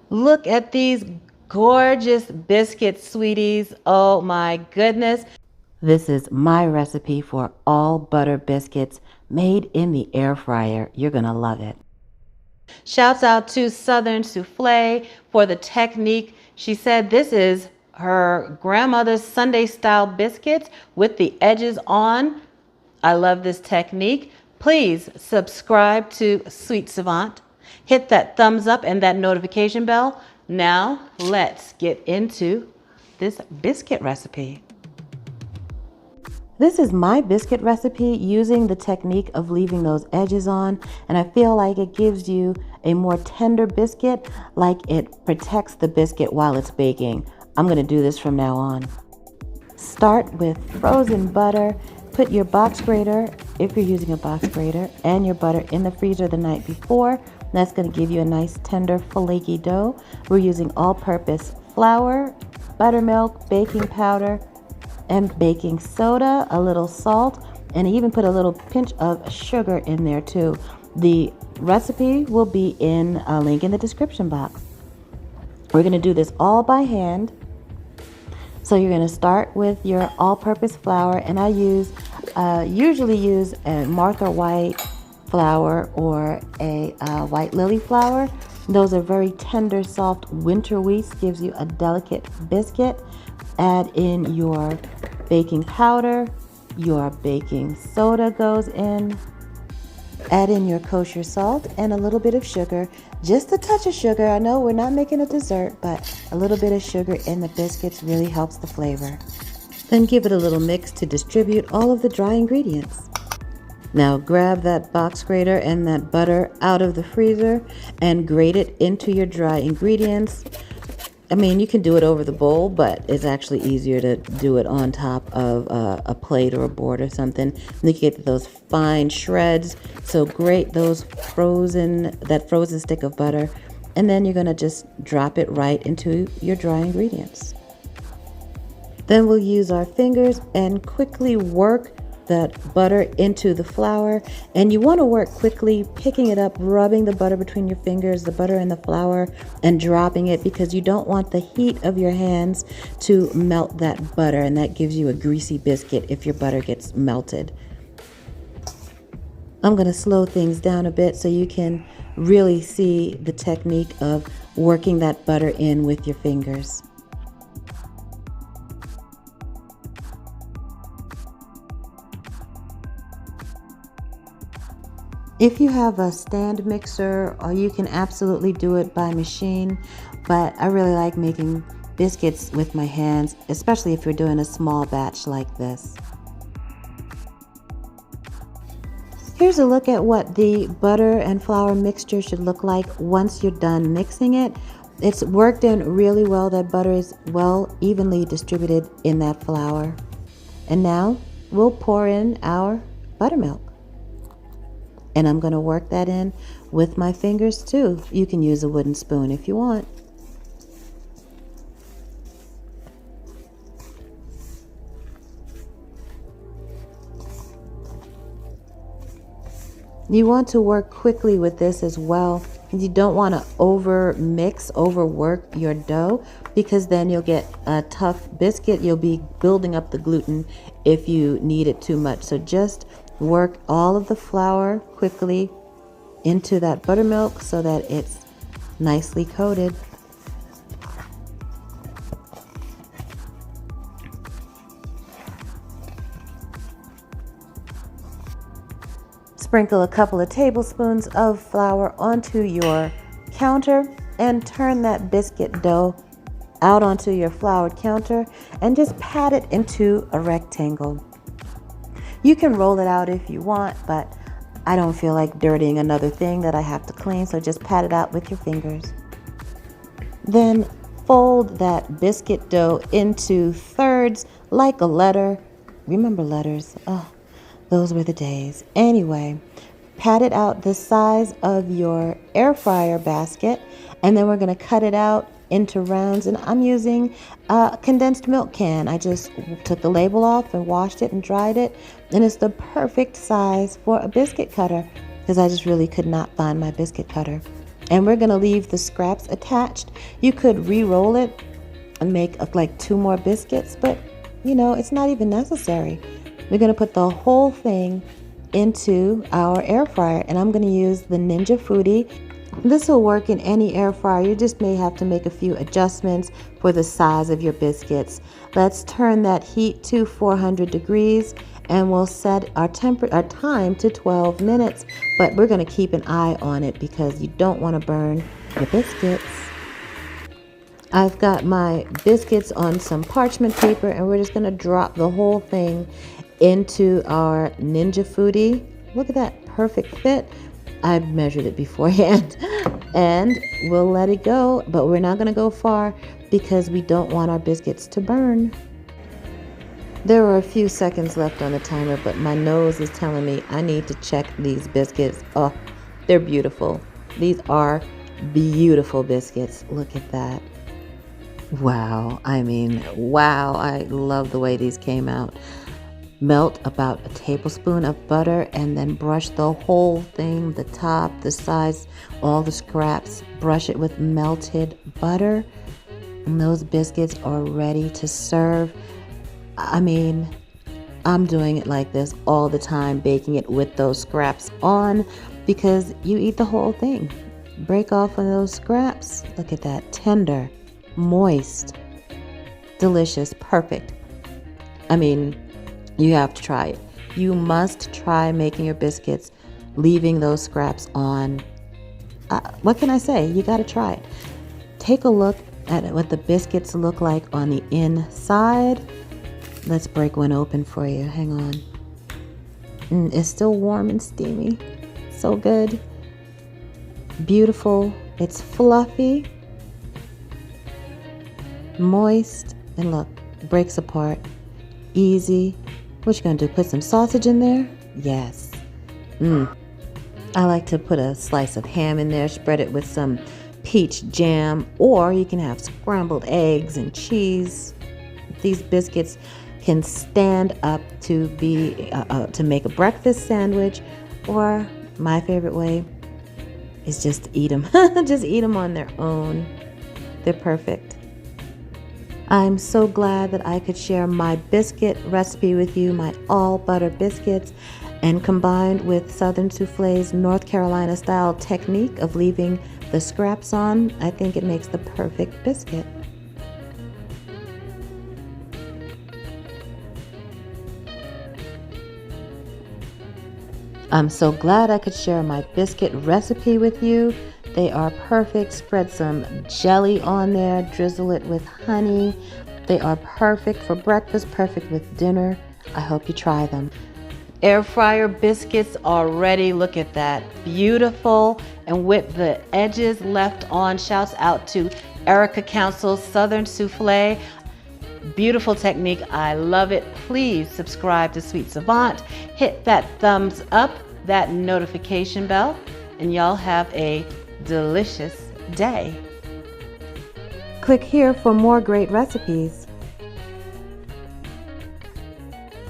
Look at these gorgeous biscuits, sweeties. Oh my goodness. This is my recipe for all butter biscuits made in the air fryer. You're going to love it. Shouts out to Southern Souffle for the technique. She said this is her grandmother's Sunday style biscuits with the edges on. I love this technique. Please subscribe to Sweet Savant. Hit that thumbs up and that notification bell. Now let's get into this biscuit recipe. This is my biscuit recipe using the technique of leaving those edges on, and I feel like it gives you a more tender biscuit, like it protects the biscuit while it's baking. I'm going to do this from now on. Start with frozen butter. Put your box grater, if you're using a box grater, and your butter in the freezer the night before. That's going to give you a nice tender flaky dough. We're using all-purpose flour, buttermilk, baking powder, and baking soda, a little salt, and I even put a little pinch of sugar in there too. The recipe will be in a link in the description box. We're going to do this all by hand. So you're going to start with your all-purpose flour, and I usually use a Martha White flour or a white lily flour. Those are very tender, soft winter wheats, gives you a delicate biscuit. Add in your baking powder, your baking soda goes in. Add in your kosher salt and a little bit of sugar, just a touch of sugar. I know we're not making a dessert, but a little bit of sugar in the biscuits really helps the flavor. Then give it a little mix to distribute all of the dry ingredients. Now grab that box grater and that butter out of the freezer and grate it into your dry ingredients. I mean, you can do it over the bowl, but it's actually easier to do it on top of a plate or a board or something. And then you get those fine shreds. So grate that frozen stick of butter, and then you're going to just drop it right into your dry ingredients. Then we'll use our fingers and quickly work that butter into the flour, and you want to work quickly, picking it up, rubbing the butter between your fingers, the butter and the flour, and dropping it, because you don't want the heat of your hands to melt that butter, and that gives you a greasy biscuit if your butter gets melted. I'm going to slow things down a bit so you can really see the technique of working that butter in with your fingers. If you have a stand mixer, or you can absolutely do it by machine, but I really like making biscuits with my hands, especially if you're doing a small batch like this. Here's a look at what the butter and flour mixture should look like once you're done mixing it. It's worked in really well. That butter is well evenly distributed in that flour. And now we'll pour in our buttermilk. And I'm going to work that in with my fingers too. You can use a wooden spoon if you want. You want to work quickly with this as well. You don't want to overwork your dough, because then you'll get a tough biscuit. You'll be building up the gluten if you knead it too much. So just work all of the flour quickly into that buttermilk so that it's nicely coated. Sprinkle a couple of tablespoons of flour onto your counter and turn that biscuit dough out onto your floured counter and just pat it into a rectangle. You can roll it out if you want, but I don't feel like dirtying another thing that I have to clean, so just pat it out with your fingers. Then fold that biscuit dough into thirds like a letter. Remember letters? Oh, those were the days. Anyway, pat it out the size of your air fryer basket, and then we're going to cut it out into rounds, and I'm using a condensed milk can. I just took the label off and washed it and dried it, and it's the perfect size for a biscuit cutter, because I just really could not find my biscuit cutter. And we're gonna leave the scraps attached. You could re-roll it and make like 2 more biscuits, but you know, it's not even necessary. We're gonna put the whole thing into our air fryer, and I'm gonna use the Ninja Foodi. This will work in any air fryer. You just may have to make a few adjustments for the size of your biscuits. Let's turn that heat to 400 degrees and we'll set our time to 12 minutes, but we're gonna keep an eye on it because you don't wanna burn your biscuits. I've got my biscuits on some parchment paper and we're just gonna drop the whole thing into our Ninja Foodi. Look at that perfect fit. I measured it beforehand and we'll let it go, but we're not gonna go far because we don't want our biscuits to burn. There are a few seconds left on the timer, but my nose is telling me I need to check these biscuits. Oh, they're beautiful. These are beautiful biscuits. Look at that. Wow. I mean, wow. I love the way these came out. Melt about a tablespoon of butter and then brush the whole thing, the top, the sides, all the scraps. Brush it with melted butter. And those biscuits are ready to serve. I mean, I'm doing it like this all the time, baking it with those scraps on because you eat the whole thing. Break off of those scraps. Look at that, tender, moist, delicious, perfect. I mean, you have to try it. You must try making your biscuits, leaving those scraps on. What can I say? You got to try it. Take a look at what the biscuits look like on the inside. Let's break one open for you. Hang on. It's still warm and steamy. So good. Beautiful. It's fluffy, moist, and look, breaks apart. Easy. What you gonna do? Put some sausage in there? Yes. I like to put a slice of ham in there, spread it with some peach jam, or you can have scrambled eggs and cheese. These biscuits can stand up to be to make a breakfast sandwich, or my favorite way is just to eat them. Just eat them on their own. They're perfect. I'm so glad that I could share my biscuit recipe with you, my all butter biscuits, and combined with Southern Souffle's North Carolina style technique of leaving the scraps on, I think it makes the perfect biscuit. I'm so glad I could share my biscuit recipe with you. They are perfect. Spread some jelly on there, drizzle it with honey. They are perfect for breakfast, perfect with dinner. I hope you try them. Air fryer biscuits are ready. Look at that. Beautiful. And with the edges left on, shouts out to Erica Council's Southern Souffle. Beautiful technique. I love it. Please subscribe to Sweet Savant. Hit that thumbs up, that notification bell, and y'all have a delicious day. Click here for more great recipes.